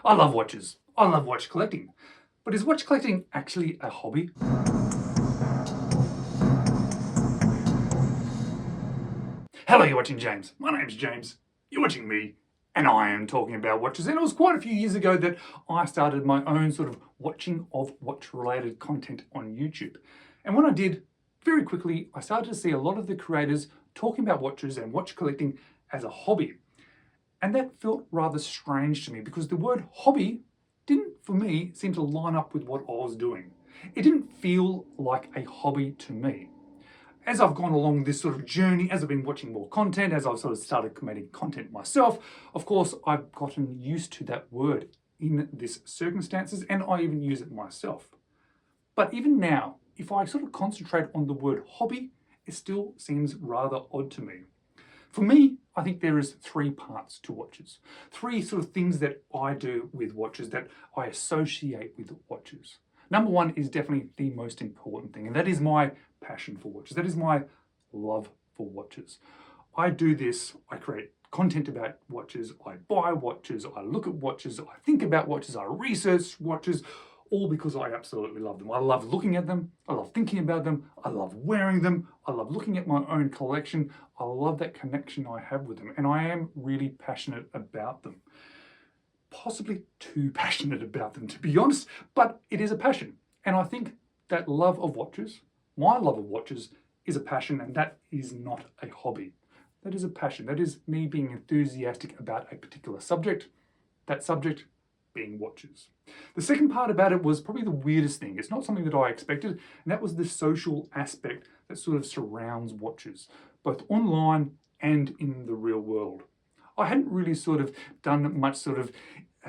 I love watches. I love watch collecting. But is watch collecting actually a hobby? Hello, you're watching James. My name's James. You're watching me. And I am talking about watches. And it was quite a few years ago that I started my own sort of watching of watch-related content on YouTube. And when I did, very quickly, I started to see a lot of the creators talking about watches and watch collecting as a hobby. And that felt rather strange to me because the word hobby didn't, for me, seem to line up with what I was doing. It didn't feel like a hobby to me. As I've gone along this sort of journey, as I've been watching more content, as I've sort of started creating content myself, of course, I've gotten used to that word in these circumstances, and I even use it myself. But even now, if I sort of concentrate on the word hobby, it still seems rather odd to me. For me, I think there is three parts to watches. Three sort of things that I do with watches, that I associate with watches. Number one is definitely the most important thing, and that is my passion for watches. That is my love for watches. I do this, I create content about watches, I buy watches, I look at watches, I think about watches, I research watches, all because I absolutely love them. I love looking at them, I love thinking about them, I love wearing them, I love looking at my own collection, I love that connection I have with them, and I am really passionate about them. Possibly too passionate about them, to be honest, but it is a passion. And I think that love of watches, my love of watches, is a passion, and that is not a hobby. That is a passion. That is me being enthusiastic about a particular subject, that subject being watches. The second part about it was probably the weirdest thing. It's not something that I expected, and that was the social aspect that sort of surrounds watches, both online and in the real world. I hadn't really sort of done much sort of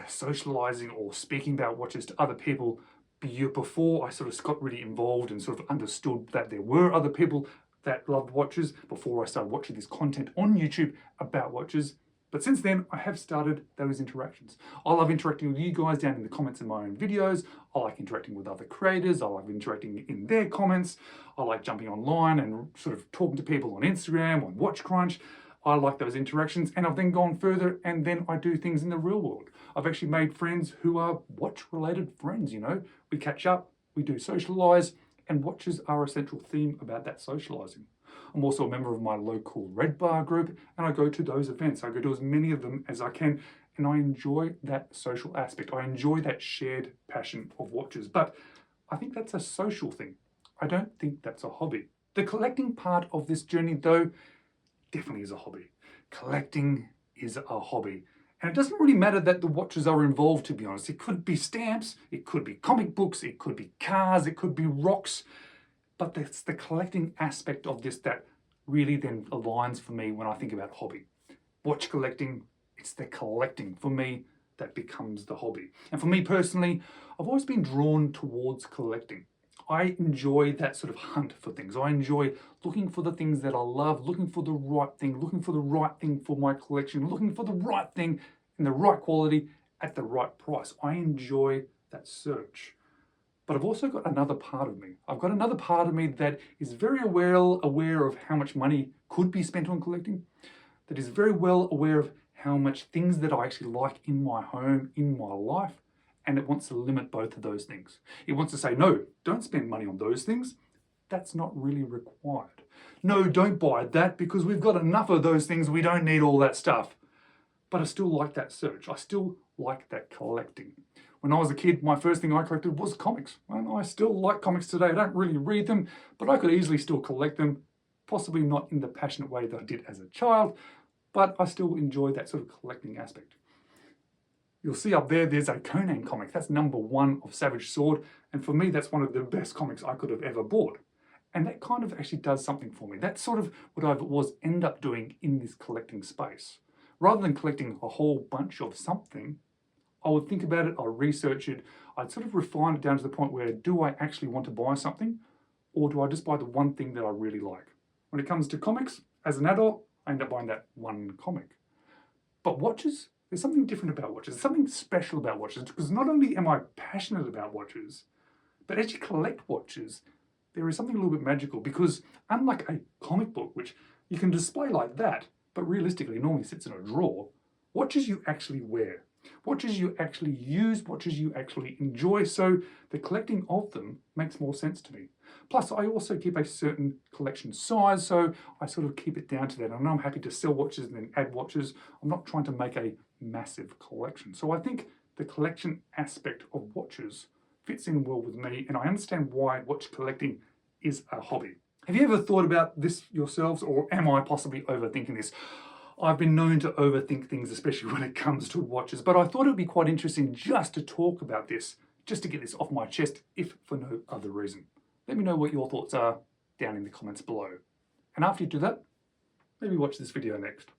socializing or speaking about watches to other people before I sort of got really involved and sort of understood that there were other people that loved watches, before I started watching this content on YouTube about watches. But since then, I have started those interactions. I love interacting with you guys down in the comments in my own videos. I like interacting with other creators. I like interacting in their comments. I like jumping online and sort of talking to people on Instagram, on Watch Crunch. I like those interactions, and I've then gone further, and then I do things in the real world. I've actually made friends who are watch-related friends, you know. We catch up, we do socialise, and watches are a central theme about that socialising. I'm also a member of my local Red Bar group, and I go to those events. I go to as many of them as I can, and I enjoy that social aspect. I enjoy that shared passion of watches, but I think that's a social thing. I don't think that's a hobby. The collecting part of this journey, though, definitely is a hobby. Collecting is a hobby. And it doesn't really matter that the watches are involved, to be honest. It could be stamps, it could be comic books, it could be cars, it could be rocks. But it's the collecting aspect of this that really then aligns for me when I think about hobby. Watch collecting, it's the collecting for me that becomes the hobby. And for me personally, I've always been drawn towards collecting. I enjoy that sort of hunt for things. I enjoy looking for the things that I love, looking for the right thing, looking for the right thing for my collection, looking for the right thing in the right quality at the right price. I enjoy that search. But I've also got another part of me. I've got another part of me that is very well aware of how much money could be spent on collecting, that is very well aware of how much things that I actually like in my home, in my life, and it wants to limit both of those things. It wants to say, no, don't spend money on those things. That's not really required. No, don't buy that because we've got enough of those things. We don't need all that stuff. But I still like that search. I still like that collecting. When I was a kid, my first thing I collected was comics. And I still like comics today. I don't really read them, but I could easily still collect them. Possibly not in the passionate way that I did as a child, but I still enjoy that sort of collecting aspect. You'll see up there, there's a Conan comic. That's #1 of Savage Sword. And for me, that's one of the best comics I could have ever bought. And that kind of actually does something for me. That's sort of what I end up doing in this collecting space. Rather than collecting a whole bunch of something, I would think about it, I'd research it, I'd sort of refine it down to the point where, do I actually want to buy something? Or do I just buy the one thing that I really like? When it comes to comics, as an adult, I end up buying that one comic. But watches, there's something different about watches. There's something special about watches, because not only am I passionate about watches, but as you collect watches, there is something a little bit magical, because unlike a comic book, which you can display like that, but realistically normally sits in a drawer, watches you actually wear. watches you actually use, watches you actually enjoy, so the collecting of them makes more sense to me. Plus, I also keep a certain collection size, so I sort of keep it down to that. And I'm happy to sell watches and then add watches. I'm not trying to make a massive collection. So I think the collection aspect of watches fits in well with me, and I understand why watch collecting is a hobby. Have you ever thought about this yourselves, or am I possibly overthinking this? I've been known to overthink things, especially when it comes to watches, but I thought it would be quite interesting just to talk about this, just to get this off my chest, if for no other reason. Let me know what your thoughts are down in the comments below. And after you do that, maybe watch this video next.